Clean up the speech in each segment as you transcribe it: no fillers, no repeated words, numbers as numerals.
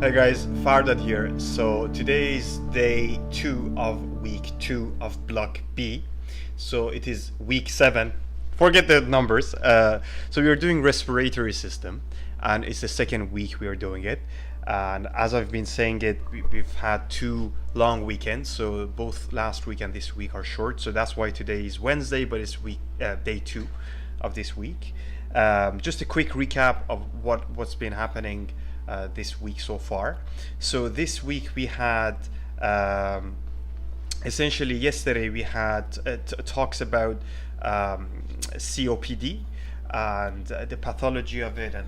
Hey guys, Fardad here. So today is day 2 of week 2 of block B. So it is week 7. Forget the numbers. So we are doing respiratory system, and it's the second week we are doing it. And as I've been saying it, we've had 2 long weekends. So both last week and this week are short. So that's why today is Wednesday, but it's day 2 of this week. Just a quick recap of what's been happening this week so far. So this week we had essentially yesterday we had talks about COPD and the pathology of it, and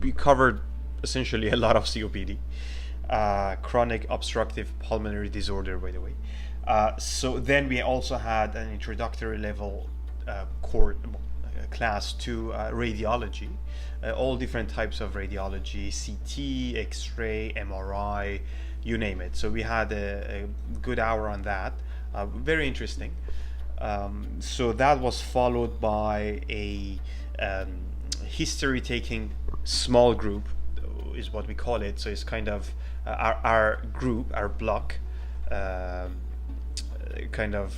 we covered essentially a lot of COPD, chronic obstructive pulmonary disorder, by the way. So then we also had an introductory level class to radiology, all different types of radiology, CT, X-ray, MRI, you name it. So we had a good hour on that, very interesting. So that was followed by a history taking small group, is what we call it. So it's kind of our group, our block, kind of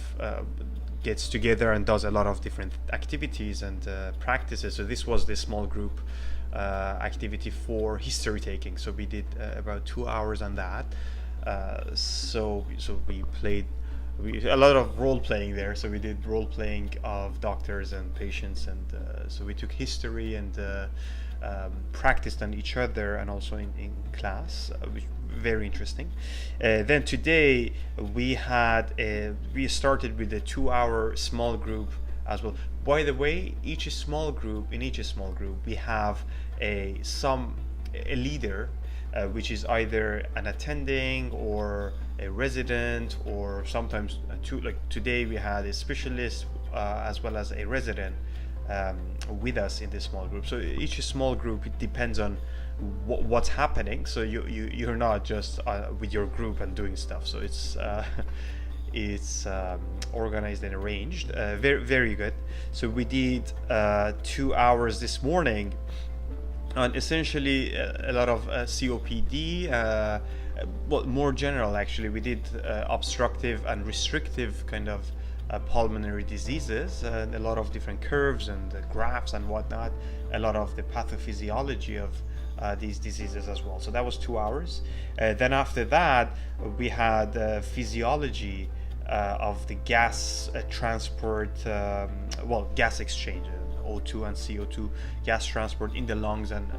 gets together and does a lot of different activities and practices. So this was the small group activity for history taking. So we did about 2 hours on that. So we played a lot of role playing there. So we did role playing of doctors and patients, and so we took history and practiced on each other and also in class, which very interesting. Then today we started with a 2-hour small group as well. By the way, in each small group we have a leader, which is either an attending or a resident, or sometimes like today we had a specialist as well as a resident with us in this small group. So each small group, it depends on what's happening. So you're not just with your group and doing stuff. So it's organized and arranged, very very good. So we did 2 hours this morning on essentially a lot of COPD, well, more general actually. We did obstructive and restrictive kind of pulmonary diseases, a lot of different curves and graphs and whatnot, a lot of the pathophysiology of these diseases as well. So that was 2 hours. Then after that we had physiology of the gas transport, gas exchange, O2 and CO2 gas transport in the lungs, and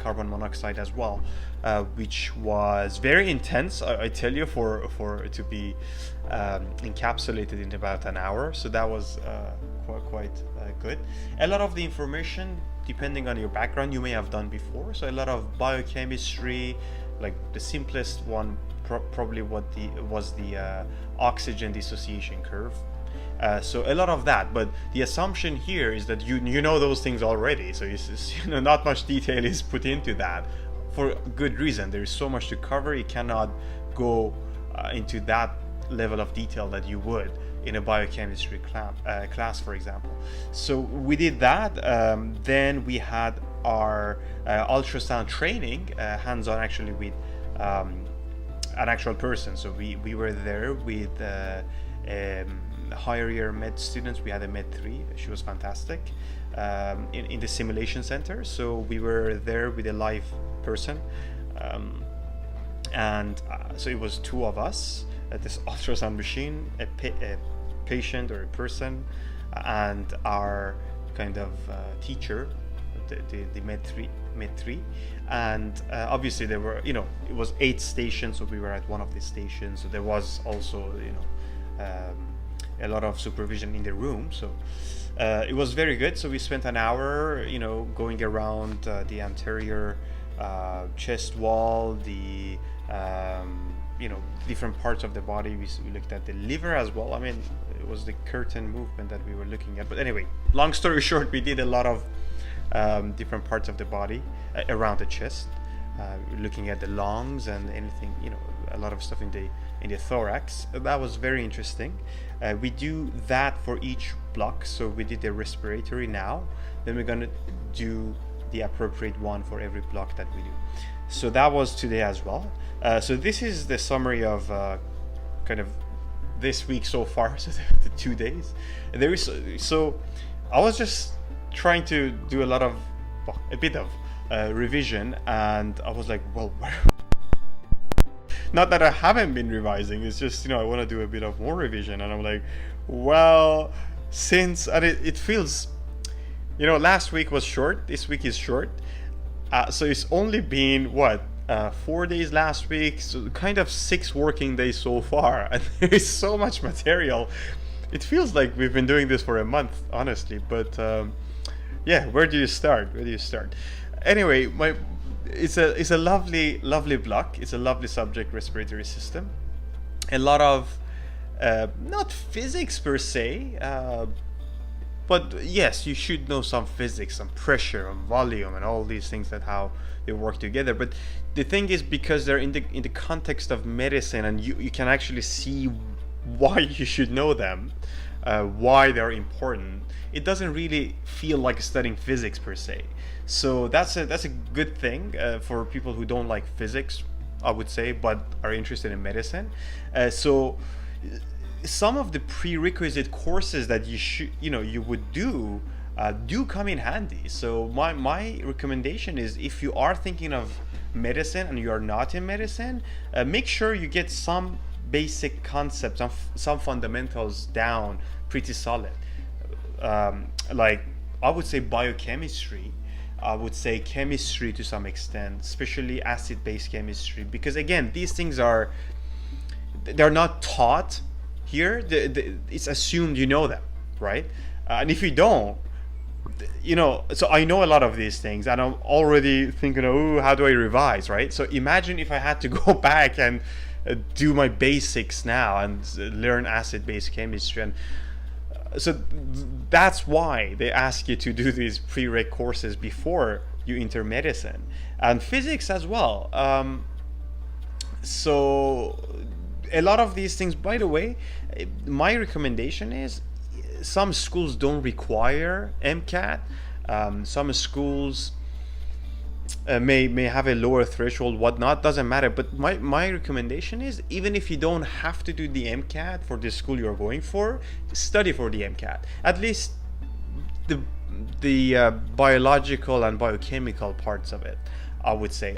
carbon monoxide as well, which was very intense, I tell you, for to be encapsulated in about an hour. So that was quite good. A lot of the information, depending on your background, you may have done before. So a lot of biochemistry, like the simplest one probably was the oxygen dissociation curve. So a lot of that, but the assumption here is that you know those things already. So not much detail is put into that, for good reason. There is so much to cover. You cannot go into that level of detail that you would in a biochemistry class, for example. So we did that. Then we had our ultrasound training, hands-on actually, with an actual person. So we were there with higher year med students. We had a med 3. She was fantastic, in the simulation center. So we were there with a live person, and so it was 2 of us at this ultrasound machine, a patient or a person, and our kind of teacher, the med 3. And obviously there were, it was 8 stations, so we were at one of the stations. So there was also a lot of supervision in the room. So it was very good. So we spent an hour going around the anterior chest wall, the different parts of the body. We looked at the liver as well. I mean, it was the curtain movement that we were looking at. But anyway, long story short, we did a lot of different parts of the body around the chest, looking at the lungs and anything, a lot of stuff in the thorax. That was very interesting. We do that for each block. So we did the respiratory now. Then we're going to do the appropriate one for every block that we do. So that was today as well. So this is the summary of kind of this week so far, so the 2 days. There is so I was just trying to do a bit of revision, and I was like, well, not that I haven't been revising, it's just, I want to do a bit of more revision, and I'm like, well, and it feels, last week was short, this week is short, so it's only been 4 days last week, so kind of 6 working days so far, and there is so much material. It feels like we've been doing this for a month, honestly, but yeah, where do you start? Anyway, it's a lovely block. It's a lovely subject, respiratory system. A lot of not physics per se, but yes, you should know some physics, some pressure, and volume, and all these things, that how they work together. But the thing is, because they're in the context of medicine, and you can actually see why you should know them, why they're important. It doesn't really feel like studying physics per se. So that's a good thing for people who don't like physics, I would say, but are interested in medicine. So some of the prerequisite courses that you would do come in handy. So my recommendation is, if you are thinking of medicine and you are not in medicine, make sure you get some basic concepts, some fundamentals down pretty solid. Like, I would say biochemistry, I would say chemistry to some extent, especially acid-base chemistry, because again, these things they're not taught here. It's assumed you know them, right? And if you don't, so I know a lot of these things, and I'm already thinking, oh, how do I revise, right? So imagine if I had to go back and do my basics now and learn acid-base chemistry, and so that's why they ask you to do these prereq courses before you enter medicine, and physics as well. So a lot of these things, by the way, my recommendation is, some schools don't require MCAT. Some schools may have a lower threshold, whatnot, doesn't matter. But my recommendation is, even if you don't have to do the MCAT for the school you're going for, study for the MCAT. At least the biological and biochemical parts of it, I would say.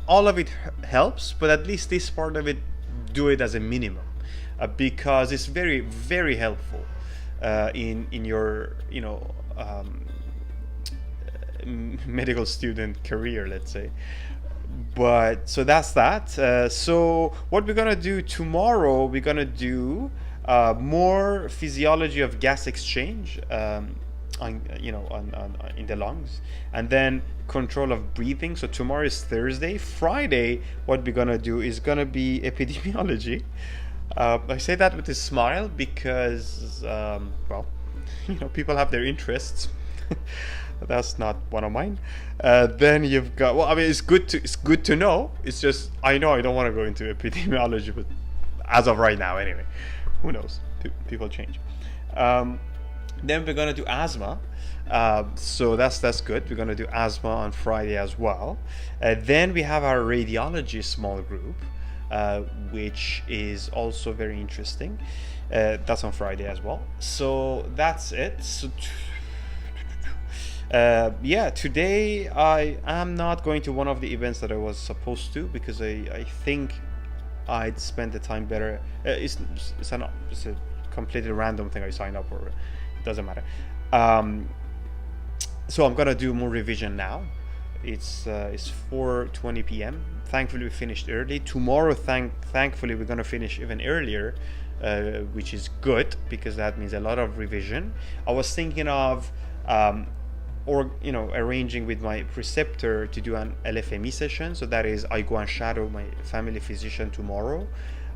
All of it helps, but at least this part of it, do it as a minimum, because it's very, very helpful in your medical student career, let's say. But so that's that. So what we're gonna do tomorrow, we're gonna do more physiology of gas exchange in the lungs, and then control of breathing. So tomorrow is Thursday. Friday, what we're gonna do is gonna be epidemiology. I say that with a smile because people have their interests. That's not one of mine. Then you've got, it's good to know. It's just, I know I don't want to go into epidemiology, but as of right now, anyway, who knows? People change. Then we're gonna do asthma. So that's good. We're gonna do asthma on Friday as well. Then we have our radiology small group, which is also very interesting. That's on Friday as well. So that's it. So today I am not going to one of the events that I was supposed to, because I think I'd spend the time better. It's a completely random thing I signed up for. It doesn't matter. So I'm gonna do more revision now. It's 4:20 p.m. Thankfully we finished early. Tomorrow, thankfully we're gonna finish even earlier, which is good, because that means a lot of revision. I was thinking of arranging with my preceptor to do an LFME session. So that is, I go and shadow my family physician tomorrow.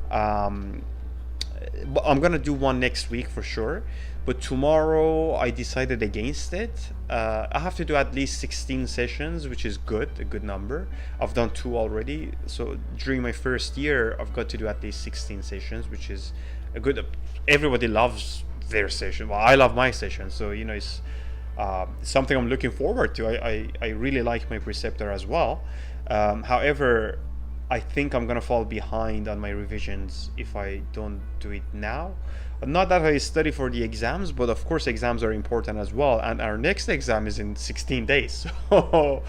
But I'm gonna do one next week for sure, but tomorrow I decided against it. I have to do at least 16 sessions, which is a good number. I've done 2 already, so during my first year I've got to do at least 16 sessions, which is a good. Everybody loves their session. Well, I love my session, so something I'm looking forward to. I really like my preceptor as well. However, I think I'm gonna fall behind on my revisions if I don't do it now. Not that I study for the exams, but of course exams are important as well. And our next exam is in 16 days. So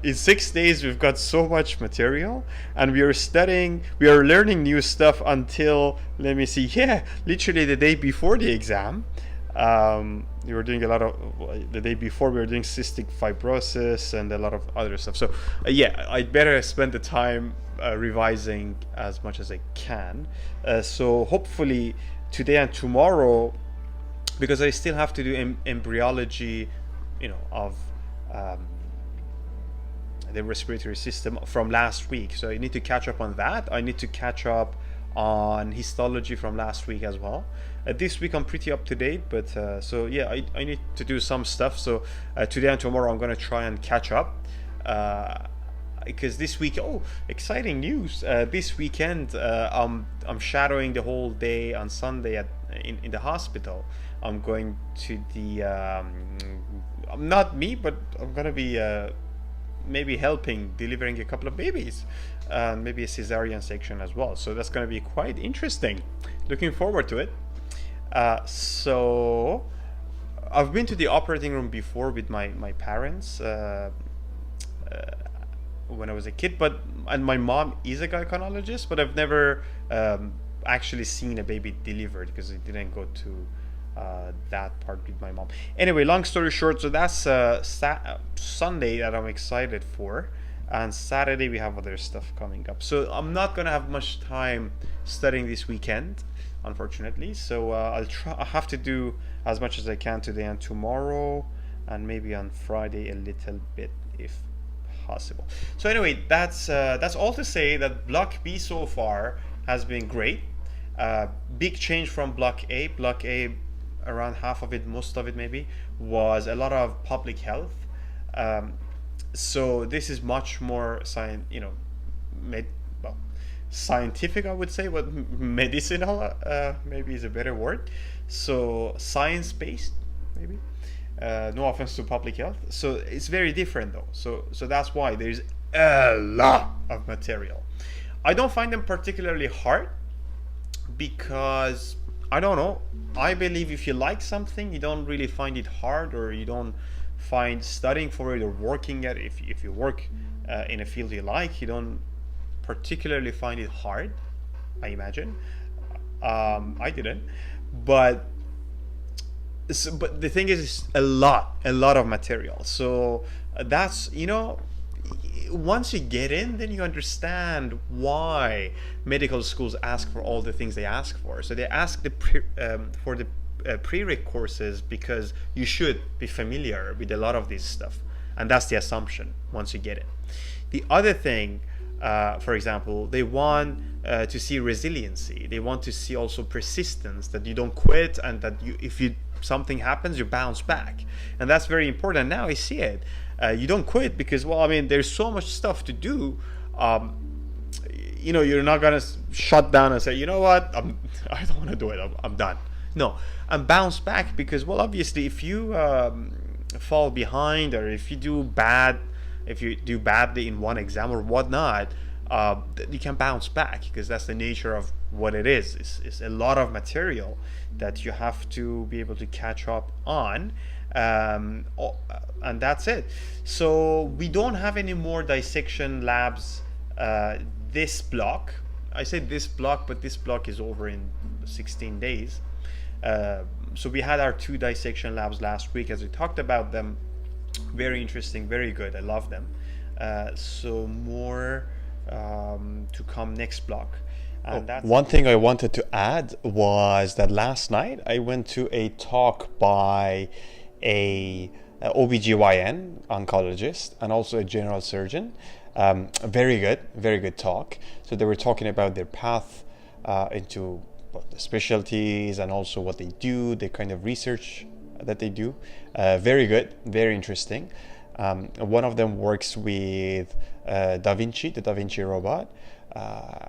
in 6 days we've got so much material, and we are learning new stuff until, let me see, yeah, literally the day before the exam. We were doing a lot of, the day before we were doing cystic fibrosis and a lot of other stuff. So yeah, I'd better spend the time revising as much as I can. So hopefully today and tomorrow, because I still have to do embryology, of the respiratory system from last week. So I need to catch up on that. I need to catch up on histology from last week as well. This week I'm pretty up to date, but so yeah, I need to do some stuff. So today and tomorrow I'm going to try and catch up, because this week, exciting news, this weekend I'm shadowing the whole day on Sunday in the hospital. I'm going to the not me, but I'm going to be maybe helping delivering a couple of babies, and maybe a cesarean section as well. So that's going to be quite interesting. Looking forward to it. So I've been to the operating room before with my parents when I was a kid, and my mom is a gynecologist, but I've never actually seen a baby delivered because I didn't go to that part with my mom. Anyway, long story short, so that's Sunday that I'm excited for, and Saturday we have other stuff coming up. So I'm not gonna have much time studying this weekend, unfortunately. So I have to do as much as I can today and tomorrow, and maybe on Friday a little bit if possible. So anyway, that's all to say that Block B so far has been great. Big change from Block A. Block A, around half of it, most of it maybe, was a lot of public health. So this is much more scientific, I would say, but medicinal maybe is a better word. So science-based, maybe. No offense to public health. So it's very different though. So that's why there's a lot of material. I don't find them particularly hard because, I don't know, I believe if you like something, you don't really find it hard, or you don't find studying for it or working at it. If you work in a field you like, you don't particularly find it hard, I imagine. I didn't, but the thing is, it's a lot of material. So that's, once you get in, then you understand why medical schools ask for all the things they ask for. So they ask for the prereq courses because you should be familiar with a lot of this stuff, and that's the assumption once you get it. The other thing, for example, they want to see resiliency. They want to see also persistence, that you don't quit, and that if something happens, you bounce back, and that's very important. Now I see it. You don't quit because, there's so much stuff to do. You're not gonna shut down and say, you know what, I don't want to do it. I'm done. No, and bounce back because, obviously, if you fall behind, or if you do badly in one exam or whatnot, you can bounce back because that's the nature of what it is. It's a lot of material that you have to be able to catch up on. And that's it. So we don't have any more dissection labs this block. I said this block, but this block is over in 16 days. So we had our 2 dissection labs last week, as we talked about them. Very interesting, very good. I love them. So more to come next block. And one thing I wanted to add was that last night I went to a talk by a OBGYN oncologist and also a general surgeon. Very good talk. So they were talking about their path into the specialties and also what they do, the kind of research that they do. Very good, very interesting. One of them works with the Da Vinci robot,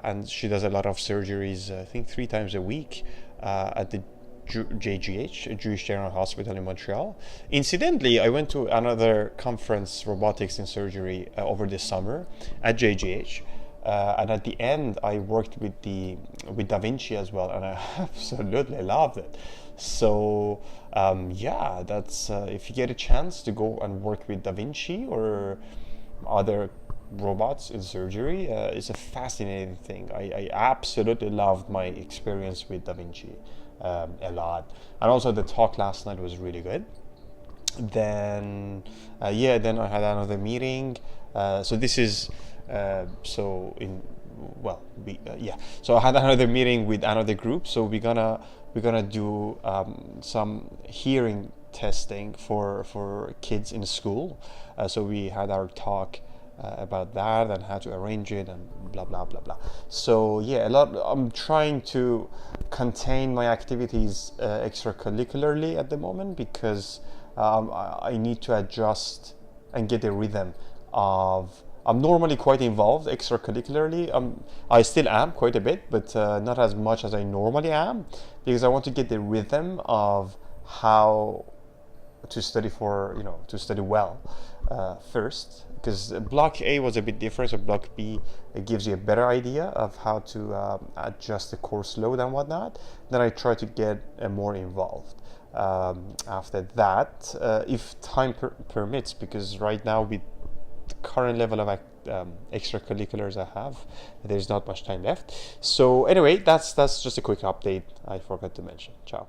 and she does a lot of surgeries, I think 3 times a week, at the JGH, Jewish General Hospital in Montreal. Incidentally, I went to another conference, robotics in surgery, over the summer at JGH. And at the end, I worked with Da Vinci as well, and I absolutely loved it. So yeah, that's if you get a chance to go and work with Da Vinci or other robots in surgery, it's a fascinating thing. I absolutely loved my experience with Da Vinci a lot, and also the talk last night was really good. Then then I had another meeting. So this is so in well we so I had another meeting with another group. So we're gonna do some hearing testing for kids in school. So we had our talk about that and how to arrange it and blah blah blah blah. So yeah, a lot. I'm trying to contain my activities extracurricularly at the moment, because I need to adjust and get a rhythm of. I'm normally quite involved extracurricularly. I still am quite a bit, but not as much as I normally am, because I want to get the rhythm of how to study to study well first. Because block A was a bit different, so block B, it gives you a better idea of how to adjust the course load and whatnot. Then I try to get more involved after that, if time permits, because right now with the current level of extracurriculars I have, there's not much time left. So anyway, that's just a quick update I forgot to mention. Ciao.